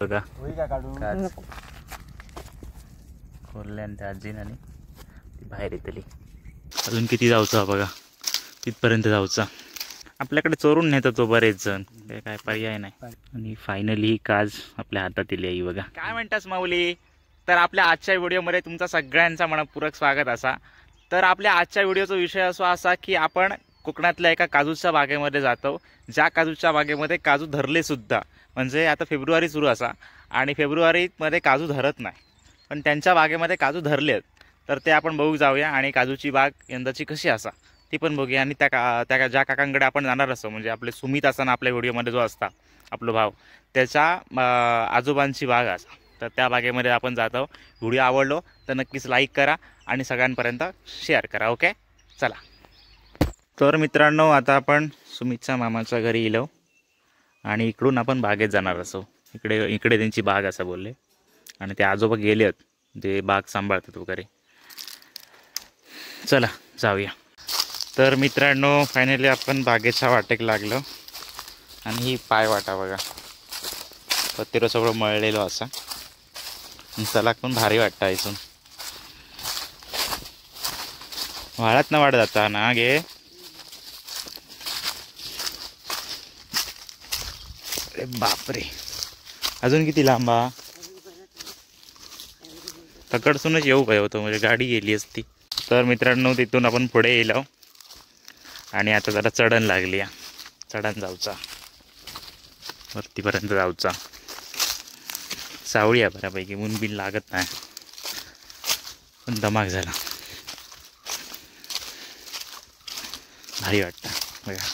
बघा काढून खोलल्यान त्या आजीन आणि ती बाहेर येतली. अजून किती जाऊचा बघा, तिथपर्यंत जाऊचा. आपल्याकडे चोरून नेतात तो बरेच जण, काय पर्याय नाही. आणि फायनली काज आपल्या हातात येली आई बघा. काय म्हणतास माऊली? तर आपल्या आजच्या व्हिडिओमध्ये तुमचा सगळ्यांचा मनपूर्वक स्वागत असा. तर आपल्या आजच्या व्हिडिओचा विषय असा की आपण कोकणातल्या एका काजूच्या बागेमध्ये जातो, ज्या काजूच्या बागेमध्ये काजू धरले सुद्धा. म्हणजे आता फेब्रुवारी सुरू असा आणि फेब्रुवारीमध्ये काजू धरत नाही, पण त्यांच्या बागेमध्ये काजू धरले आहेत. तर ते आपण बघू जाऊया आणि काजूची बाग यंदाची कशी असा ती पण बघूया. आणि त्या ज्या काकांकडे आपण जाणार असतो, म्हणजे आपले सुमित असताना आपल्या व्हिडिओमध्ये जो असता आपला भाव, त्याच्या आजोबांची बाग असा. तर त्या बागेमध्ये आपण जातो. व्हिडिओ आवडलो तर नक्कीच लाईक करा आणि सगळ्यांपर्यंत शेअर करा. ओके, चला. तर मित्रांनो, आता आपण सुमितच्या मामाच्या घरी येलो आणि इकडून आपण बागेत जाणार असो. इकडे त्यांची बाग असं बोलले आणि ते आजोबा गेले आहेत, ते बाग सांभाळतात वगैरे. चला जाऊया. तर मित्रांनो, फायनली आपण बागेच्या वाटेक लागलो आणि ही पाय वाटा बघा, पत्तीरो सगळं मळलेलो असा. चला पण भारी वाटतं इथून. वाळत ना वाढ जाता ना गे. अरे बापरे, अजून किती लांबा? तकडसूनच येऊ पाहिजे होतं, म्हणजे गाडी गेली असती. तर मित्रांनो, तिथून आपण पुढे येलो आणि आता जरा चढण लागली. चढण जाऊचा, वरतीपर्यंत जाऊचा. सावळी आहे बऱ्यापैकी, ऊन बिन लागत नाही, पण धमाक झाला. भारी वाटतं बघा.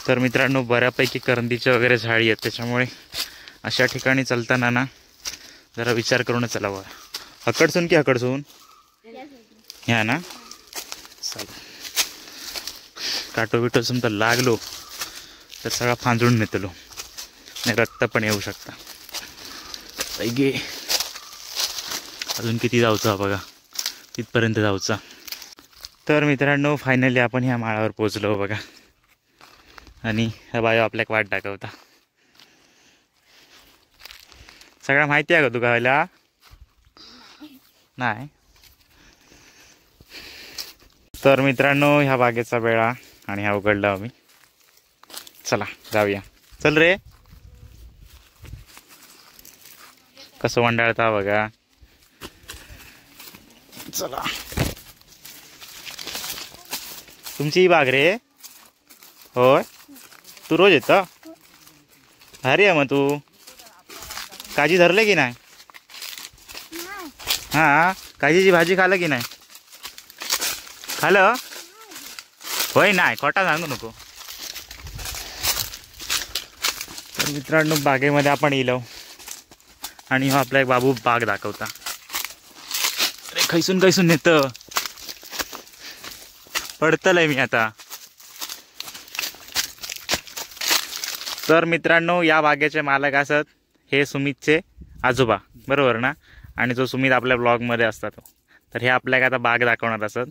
तर मित्रांनो, बऱ्यापैकी करंदीचे वगैरे झाडी आहेत, त्याच्यामुळे अशा ठिकाणी चालताना ना जरा विचार करूनच चालावं. हकडसून की हकडसून ह्या ना. चला, काटो बिटो समजा लागलो तर सगळा फांजून नेतलो आणि रक्त पण येऊ शकता. गे अजून किती जाऊचा बघा, तिथपर्यंत जाऊचा. तर मित्रांनो, फायनली आपण ह्या माळावर पोचलो बघा. आणि हा बायो आपल्याक वाट दाखवता. सगळं माहिती आहे का तुका? व्हायला नाही. तर मित्रांनो, ह्या बागेचा वेळा आणि ह्या उघडला आम्ही. चला जाऊया. चल रे. कसं वंडाळता बघा. चला, तुमची ही बाग रे? होय, तू रोज येतं? भारी आहे मग. तू काजी धरले की नाही? हां, काजीची भाजी खाल्लं की नाही? खाल्लं? होय नाही, खोटा सांगू नको. तर मित्रांनो, बागेमध्ये आपण येलो आणि हा आपला एक बाबू बाग दाखवता. अरे खैसून खैसून नेतं, पडतलंय मी आता. तर मित्रांनो, या बागेचे मालक असत हे सुमितचे आजोबा, बरोबर ना? आणि जो सुमित आपल्या ब्लॉगमध्ये असतात, तर हे आपल्याला आता बाग दाखवणार असत.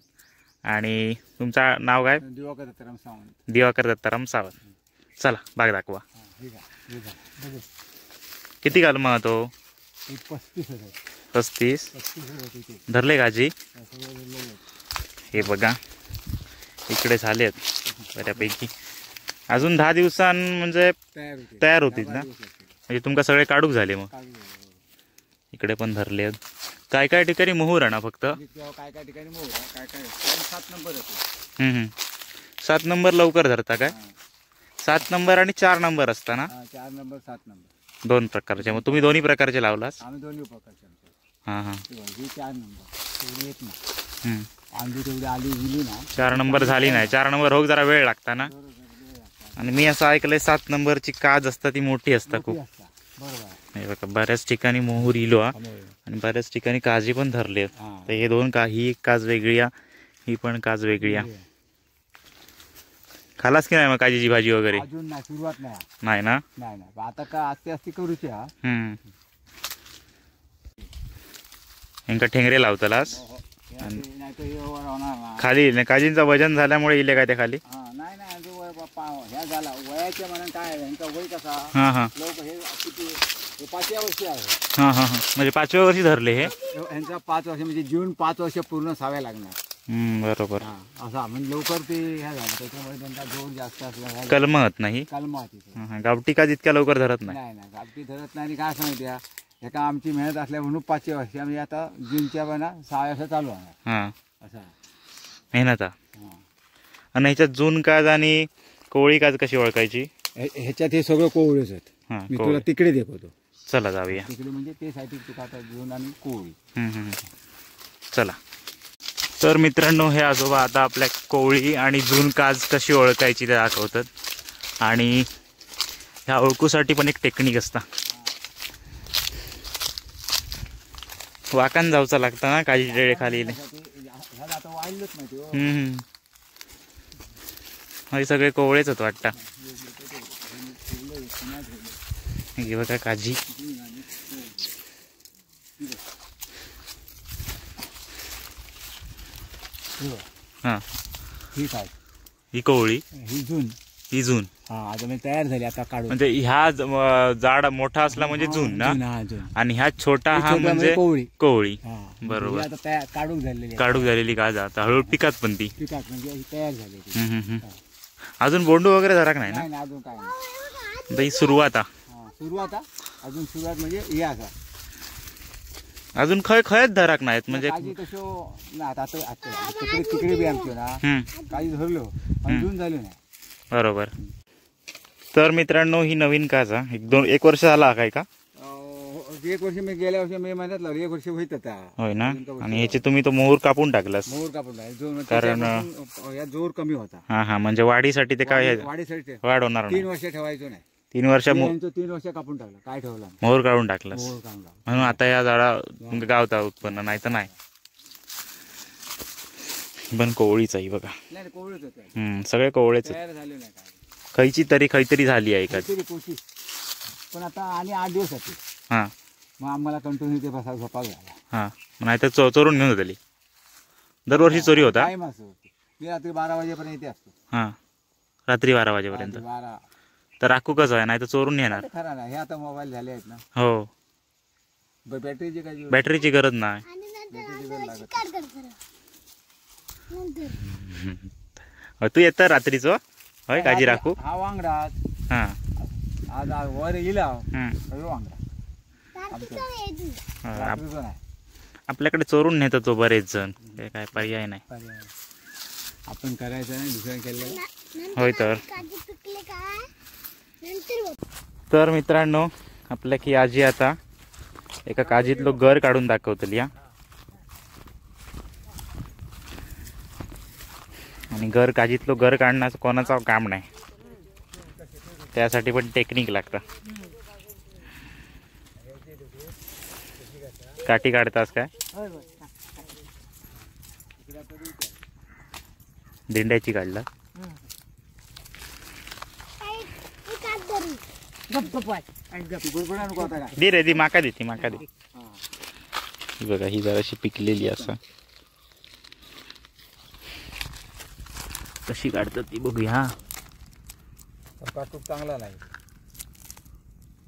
आणि तुमचं नाव काय? दिवाकर दत्ताराम सावंत. दिवाकर दत्ताराम सावंत. चला बाग दाखवा. किती घाल मग तो? 35 धरले काजी. हे बघा, इकडे झालेत बऱ्यापैकी. अजून 10 दिवसां म्हणजे तयार होतील ना? म्हणजे तुमका सगळे काढूक झाले. मग इकडे पण धरले. काय काय ठिकाणी मोहूर आहे ना फक्त? काय काय ठिकाणी मोहूर, काय काय 7 नंबर होते. 7 नंबर लवकर धरता काय? 7 नंबर आणि 4 नंबर असता ना? 4 नंबर 7 नंबर 2 प्रकारचे. मग तुम्ही दोन्ही प्रकारचे लावलास? आम्ही दोन्ही प्रकारचे. हां हां. ही 4 नंबर येत नाही. आंधी तेवढी आली गेली ना. 4 नंबर झाली नाही. 4 नंबर होक जरा वेळ लागता ना. आणि मी असं ऐकलंय 7 नंबरची काज असता ती मोठी असता खूप. हे बघा, बऱ्याच ठिकाणी मोहूर इलो आणि बऱ्याच ठिकाणी काजी पण धरले. तर हे दोन ही एक काज वेगळी आहे, ही पण काज वेगळी आहे. खालास की नाही मग काजीची भाजी वगैरे? अजून नाही, सुरुवात नाही ना. नाही. आता का आस्ते आस्ते करूची. यांका ठेंगरे लावतालास खाली. काजींचं वजन झाल्यामुळे इले काय ते खाली? नाही ह्या झाला वयाच्या मनात काय आहे ह्यांचा वय कसा हां हां लोक हे किती हे 5व्या वर्षी आहे हां हां हां म्हणजे 5व्या वर्षी धरले हे. ह्यांचा 5 वर्ष म्हणजे जून 5 वर्ष पूर्ण साव्या लागणार. बरोबर. हा असा म्हणजे लवकर ते ह्या झालं त्याच्यामुळे त्यांचा जोर जास्त असला कलमत नाही. कलमा तिथे हां, गावठी काज इतक्या लवकर धरत नाही. नाही ना गावठी धरत नाही आणि काय सांगते एका आमची मेहनत असल्या म्हणून 5व्या वर्षी म्हणजे आता जूनच्या पण 6 वर्ष चालू आहे हां असा मेहनत. हा. आणि ह्याच्यात जून काज आणि कोवळी काज कशी ओळखायची? ह्याच्यात हे सगळं कोवळीच आहेत. हां मी कोवळी. तुला तिकडे दाखवतो. चला जाऊया. तिकडे म्हणजे ते साठी तुका आता जून आणि कोवळी. चला. तर मित्रांनो हे आजोबा आता आपल्या कोवळी आणि जून काज कशी ओळखायची ते दाखवतात. आणि ह्या ओळखूसाठी पण एक टेक्निक असता. वाकान जाऊचा लागता ना काजी डेळे खाली. आता वाढलंच नाही ते. हे सगळे कोवळेच होत वाटतं. हे बघा काजी. हां ठीक आहे ही कोवळी ही जून. ही जून. हा आता मी तयार झाली आता काढून. म्हणजे ह्या जाड मोठा असला म्हणजे जून ना. जून. आणि ह्या छोटा हा म्हणजे कोवळी. कोवळी. हा बरोबर. आता तयार काढून झालेली काढूक झालेली काज आता हळूहळू पिकात पण ती. पिकात म्हणजे ही तयार झालेली. अजून बोंडू वगैरे धराक नाही ना. नाही अजून काय नाही. आता ही सुरुवात सुरुवात अजून सुरुवात म्हणजे हे असा अजून खयच धराक नाहीत म्हणजे. काळजी कशो ना आता तिकडे तिकडे बी आमची ना काही धरलो जून झाली नाही. बरोबर. तर मित्रांनो ही नवीन काज एक वर्ष झाला काय का? 1 वर्ष मी गेल्या वर्षी मे महिन्यात लावली. 1 वर्ष होईत आता. होय ना. आणि ह्याचे तुम्ही तो मोहूर कापून टाकलास. मोहूर कापून कारण या जोर कमी होता. हा हा म्हणजे वाढीसाठी ते काय वाढीसाठी वाढ होणार 3 वर्ष ठेवायचो नाही. 3 वर्ष 3 वर्ष कापून टाकलं काय ठेवलं मोहूर काढून टाकलास. मोहूर काढून म्हणून आता या झाडा गावता उत्पन्न नाही तर नाही. पण कोवळीच आहे बघा. नाही कोवळीच होते. सगळे कोवळेच. तयार झाले नाही काय खयची तरी खैतरी झाली आहे का. कोशिश पण आता आणि 8 दिवस होते. हां मग आम्हाला कंटिन्यू ते बसा झोपा घ्यायला. हां नाही तर चोरून घेऊन झाली. दरवर्षी चोरी होता. टाइम असतो. मी रात्री 12 वाजेपर्यंत इथे असतो. हां रात्री 12 वाजेपर्यंत. 12 तर राखू कसं आहे नाही तर चोरून नेणार. खरं ना हे आता मोबाईल झाले आहेत ना. हो बॅटरीची काय बॅटरीची गरज नाही. तू येत रात्रीचं होय काजी राखू. हा वांगडा हां आज वर येला वांगडा रात्रीचं नाही. आपल्याकडे चोरून नेतात तो बरेच जण. काय पर्याय नाही. आपण करायचं नाही दुसऱ्या केलं. होय तर मित्रांनो आपल्या की आजी आता एका काजीतलो घर काढून दाखवतली. आणि काजीतलो घर काढण्याचं कोणाचं काम नाही. त्यासाठी पण टेक्निक लागतं. काठी काढतास काय दिंड्याची काढला. दे रे ती माका दे ती माका दे. ही बघा ही जराशी पिकलेली असं कशी काढतात ती बघूया. काटूक चांगला नाही.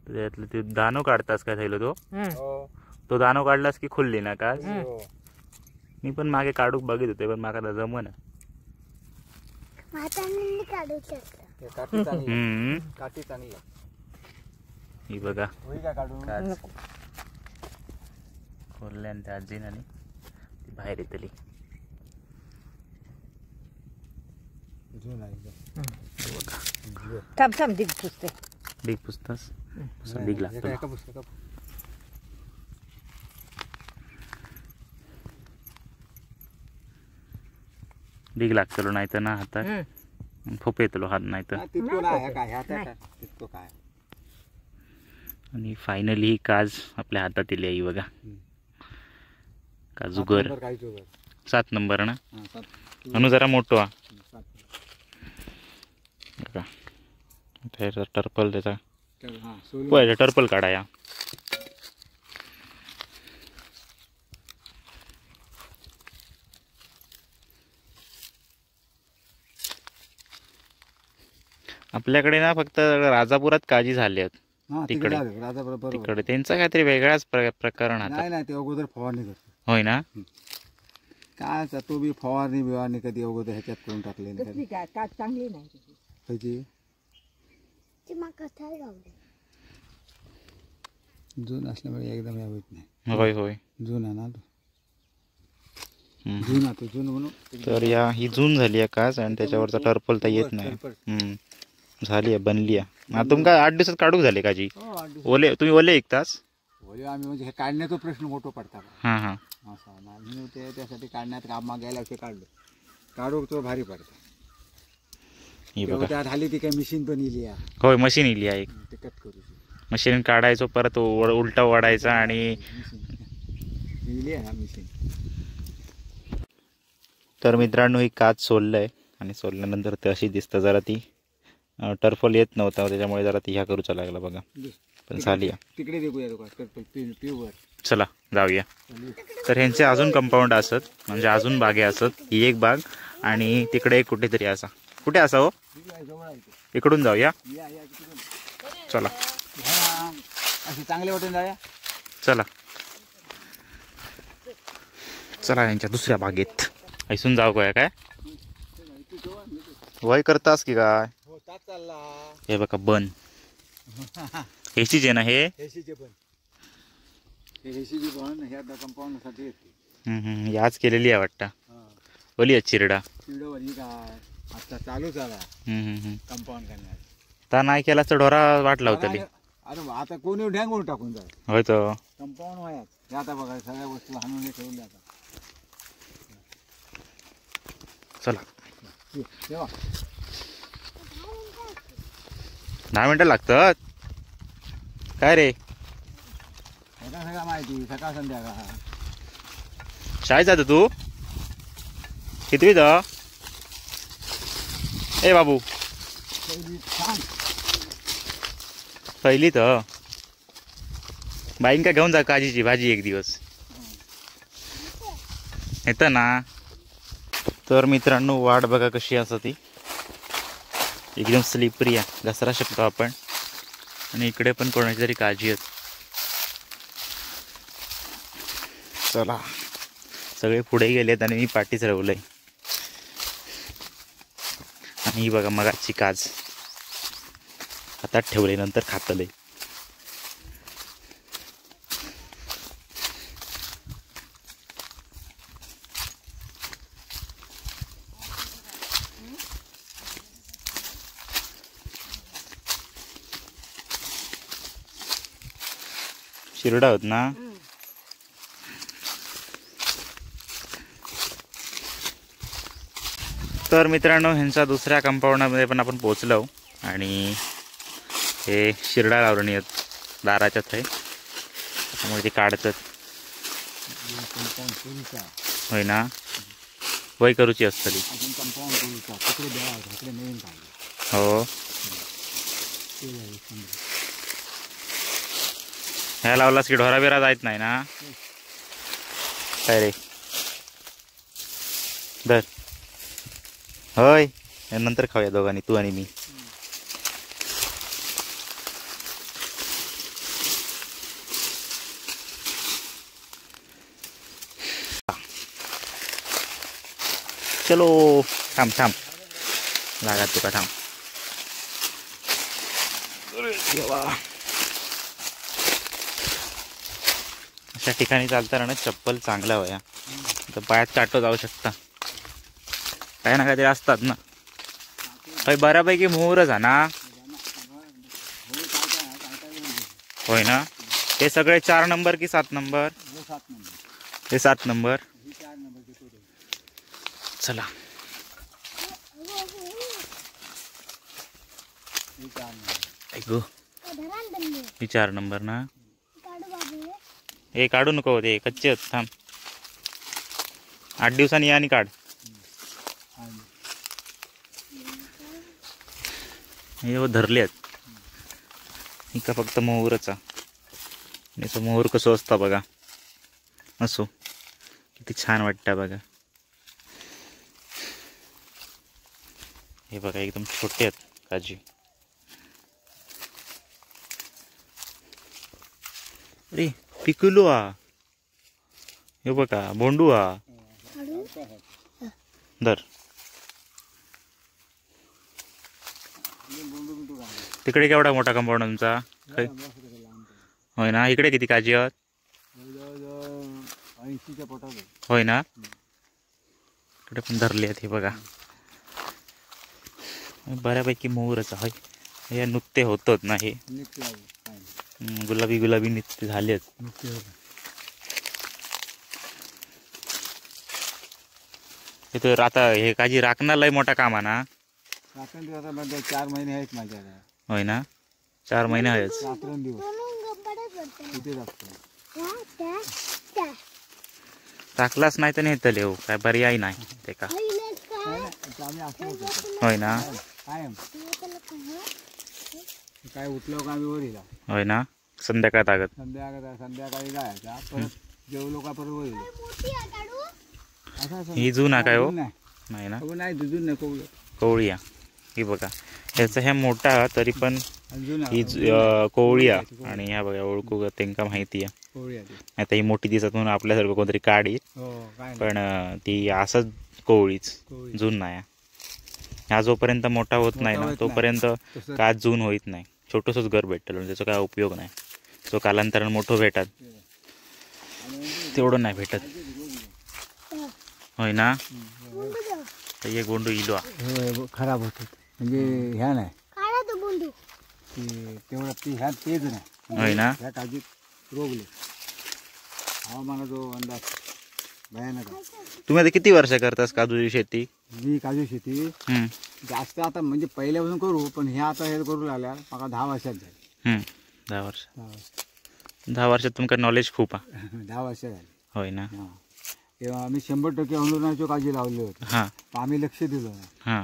त्यातलं ते दाणो काढतास काय थैलो तो दाणो काढलास की खुलली ना का. मी पण मागे काढूक बघित होते पण माका जमना. काठी चांगली ही बघा खोलल्या त्या आजीन आणि ती बाहेर येतली. डीग पुसतास डीग लागतो. डीग लागतलो नाही तर ना हातात फोप येतलो हात नाही तर. आणि फायनली ही काज आपल्या हातात येली आई बघा. काजूगर 7 नंबर ना. म्हणून जरा मोठो हा बघा. टर्पल त्याचा टर्पल काढा या. आपल्याकडे ना फक्त राजापुरात काजी झाली आहेत. हा तिकडे. तिकडे आले, राजा बरोबर. तिकडे त्यांचा काहीतरी वेगळाच प्रकरण आता. नाही नाही ते अगोदर फवारणी करतो. होय ना. काय आता तो बी फवारणी बिवारणी कधी अगोदर ह्याच्यात करून टाकले नाही. काय चांगली नाही त्याची जून असल्यामुळे एकदम या होत नाही. होय होय. जून आहे ना तो. हम्म. जून आहे तो जून म्हणून. तर या ही जून झाली आहे काच आणि त्याच्यावरचा टर्पल तर येत नाही. झाली आहे बनली आहे. आता तुमका 8 दिवसात काढूक झाले काजी. हो, 8 दिवस. ओले तुम्ही ओले ऐकताच. होय आम्ही म्हणजे हे काढण्याचा प्रश्न मोठा पडता का. हां हां. असं म्हणून ते त्यासाठी काढण्यात काम गेल्या वर्षी काढलं. काढूक तो भारी पडता. ही तेव्हा बघा. त्यात आली ती काय मशीन पण इली आहे. होय मशीन इली आहे एक. ते कट करू मशीन काढायचो परत उलटा ओढायचा आणि इली आहे मशीन. तर मित्रांनो ही काच सोललंय आणि सोलल्यानंतर ते अशी दिसतं. जरा ती टर्फल येत नव्हता त्याच्यामुळे जरा ती ह्या करूचा लागला बघा. पण झाली आहे. तिकडे देखूया पिवर. चला जाऊया. तर ह्यांचे अजून कंपाऊंड असत म्हणजे अजून बागे असत. ही एक बाग आणि तिकडे एक कुठेतरी असा. कुठे असा हो. इकडून जाऊया. चला असे चांगले वाटून जाऊया. चला चला यांच्या दुसऱ्या बागेत ऐसून जाऊ काय वय करतास की काय. हे बघा बन हेशीच आहे ना हे. हेशीचे पण हेशीची पण ह्या कंपाऊंड साठी येते. याच केलेली आहे वाटतं. बोली आहे चिरडा. चिरडवली काय आता चालू झाला कंपाऊंड करण्यात. ता नाही केला तर ढोरा वाट लावतली. अरे आता कोणी ढँगून टाकून जाय. होय तो कंपाऊंड व्हायच. हे आता बघा सगळ्या वस्तू हाणून ठेवल्या आता. चला तेव्हा 10 मिनिटं लागतात काय रे. सगळं माहिती सकाळ संध्याकाळ. शाळेत जातो तू कितवी द ए बाबू. पहिली तर बाईन का घेऊन जा काजीची भाजी एक दिवस येतं ना. तर मित्रांनो वाट बघा कशी असं ती एकदम स्लिपरी आहे. घसरा शकतो आपण. आणि इकडे पण कोणाची तरी काळजी आहेत. चला सगळे पुढे गेलेत आणि मी पाठीच रवलंय. आणि ही बघा मगाची काज हातात ठेवले नंतर खातलंय. शिरडा होत ना. तर मित्रांनो ह्यांच्या दुसऱ्या कंपाऊंडमध्ये पण आपण पोचलो आणि हे शिरडा लावणी आहेत दाराच्याच आहे त्यामुळे ते काढतात. होय ना वय करूची असतली. हो ह्या लावलास की ढोरा बिरा जायत नाही ना काय रे. धर होय नंतर खाऊया दोघांनी तू आणि मी. चलो थांब थांब लागा तुका थांब. अशा ठिकाणी चालताना चप्पल चांगला वया तर पायात काटो जाऊ शकता. काही ना काहीतरी असतात ना. काही बऱ्यापैकी मोहरच आहे ना. होय ना. ते सगळे 4 नंबर की 7 नंबर. ते 7 नंबर. चला ऐकू ही 4 नंबर ना. हे काढू नको ते कच्चे आहेत. थांब 8 दिवसांनी या आणि काढ. हे धरले आहेत. ही का फक्त मोहरच आहे. मोहर कसं असतं बघा. असो किती छान वाटतं बघा. हे बघा एकदम छोटे आहेत काजी. अरे पिकुलो हा हे बघा बोंडू हा धर तिकडे केवढा मोठा कंपाऊंड तुमचा होय ना इकडे किती काजी आहात 80च्या पोटात आहे. होय ना इकडे पण धरले आहेत हे बघा बऱ्यापैकी मोहरच आहे हे नुकते होतच ना हे निघते आहे, काय नाही. गुलाबी गुलाबी नुकते झालेत निघते होतं. हे तर आता हे काजी राखणं लय मोठा काम आहे ना रात्रंदिवस आता म्हणजे 4 महिने आहेत माझ्याकडे. होय ना 4 महिने आहेच रात्रंदिवस किती लागतो. टाकलाच नाही तर नेतले हो काय पर्याय नाही ते का नाही, आम्ही असं होतो होय ना कायम काय उठलो का आम्ही वर येला होय ना संध्याकाळ तागत संध्याकाळी जायचा परत जेवलो का परत वर येलो असं ही जुना काय हो नाही नाही ना नाही दुजून नाही कोवळं कोवळी आहे ही बघा ह्याचा ह्या मोठा तरी पण अजून ही कोवळी आहे आणि ह्या बघा ओळखू त्यांका माहिती आहे कोवळी आहे ती. आता ही मोठी दिसत म्हणून आपल्यासारखं कोणतरी काढी हो काय नाही. पण ती असंच कोवळीच कोवळी. जून नाही ह्या जोपर्यंत मोठा होत नाही ना होत नाही. तोपर्यंत तसं काच जून होईत नाही छोटंसंच घर भेटलं त्याचा काय उपयोग नाही जो कालांतरानं मोठं भेटत तेवढं नाही भेटत होय ना तर एक गोंडू इलो हो, खराब होत म्हणजे ह्या नाही तेवढं ती ह्या तेच नाही होय ना ह्या काळजीत रोगले हवामानाचा अंदाज भयानक आहे. तुम्ही आता किती वर्ष करतास काजूची शेती मी काजू शेती जास्त आता म्हणजे पहिल्यापासून करू पण ह्या आता हे करू लागल्या मला 10 वर्षात झाली 10 वर्ष 10 वर्ष 10 वर्षात तुमका नॉलेज खूप आहे 10 वर्ष झाली होय ना हां तेव्हा आम्ही 100% अनुदानाची काळजी लावली होती हां पण आम्ही लक्ष दिलं नाही हां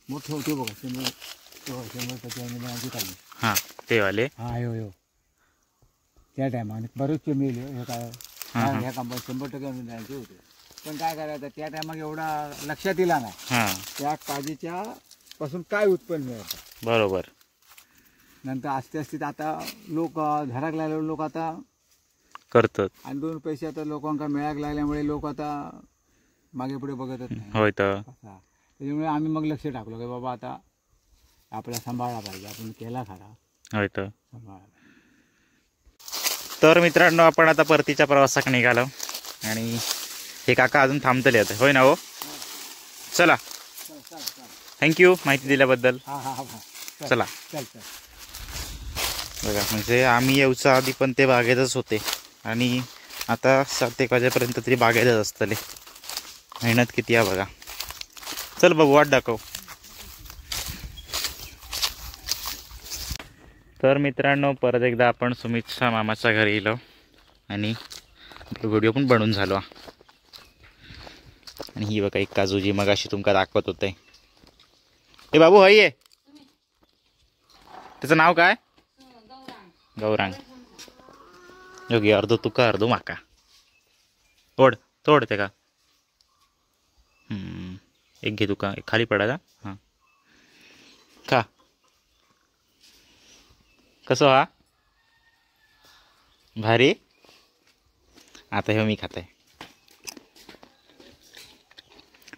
मोठं होते बघा 100% अनुदानाची काळजी हां ते वाले हा हो त्या टायमाने बरेचसे मिळले हे काय ह्या कंपनी 100% अनुदानाचे होते पण काय करायचं त्या टायमाला एवढा लक्षात दिला नाही हां त्या काळजीच्या पासून काय उत्पन्न मिळतं बरोबर नंतर आस्ते आस्ते आता लोक धराक लागल्यावर लोक आता करतात आणि 2 पैसे आता लोकांना मिळायला लागल्यामुळे लोक आता मागे पुढे बघतच नाही होय तर असा त्याच्यामुळे आम्ही मग लक्ष टाकलो की बाबा आता आपला सांभाळला पाहिजे आपण केला खरा होय तर सांभाळला तर मित्रांनो आपण आता परतीच्या प्रवासाक निघालो आणि हे काका अजून थांबतले आता होय ना हो चला थँक्यू माहिती दिल्याबद्दल हा हा हा चला चल चल बघा म्हणजे आम्ही येऊच्या आधी पण ते बागेतच होते आणि आता 7-1 वाजेपर्यंत तरी बागेतच असतले मेहनत किती आहे बघा चल बघू वाट दाखव तर मित्रांनो परत एकदा आपण सुमितच्या मामाच्या घरी गेलो आणि व्हिडिओ पण बनवून झालो आणि ही बघा एक काजूजी मग अशी तुमका दाखवत होते ए बाबू हय ये त्याचं नाव काय गौरांग योगी अर्धो तुका अर्धो माका तोड तोड ते का एक घे तुका एक खाली पडायचा हां खा कसं हा भारी आता हे मी खात आहे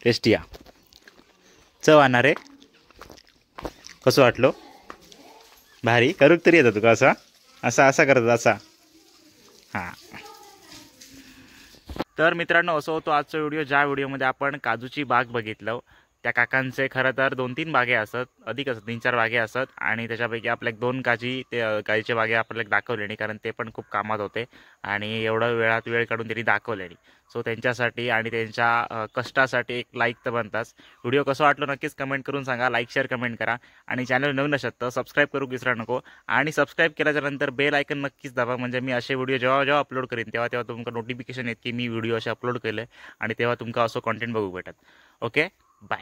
टेस्टी या चव आणणार रे कसं वाटलं भारी करूक तरी येतं तुका असा असा असा करत असा हां तर मित्रांनो असं होतो आजचा व्हिडिओ ज्या व्हिडिओमध्ये आपण काजूची बाग बघितलं त्या काकांचे खरं तर 2-3 बागे असत अधिक असत 3-4 बागे असत आणि त्याच्यापैकी आपल्या 2 काजीचे बागे आपल्याला दाखवले नाही कारण ते पण खूप कामात होते आणि एवढं वेळात वेळ काढून त्यांनी दाखवले नाही सो त्यांच्यासाठी आणि त्यांच्या कष्टासाठी एक लाईक तर बनताच व्हिडिओ कसं वाटलं नक्कीच कमेंट करून सांगा लाईक शेअर कमेंट करा आणि चॅनल नवीन असेल तर सबस्क्राईब करू विसरू नको आणि सबस्क्राईब केल्याच्या नंतर बेल आयकन नक्कीच दाबा म्हणजे मी असे व्हिडिओ जेव्हा अपलोड करीन तेव्हा तुमका नोटिफिकेशन येत की मी व्हिडिओ असे अपलोड केले आणि तेव्हा तुमका असं कंटेंट बघू भेटत ओके बाय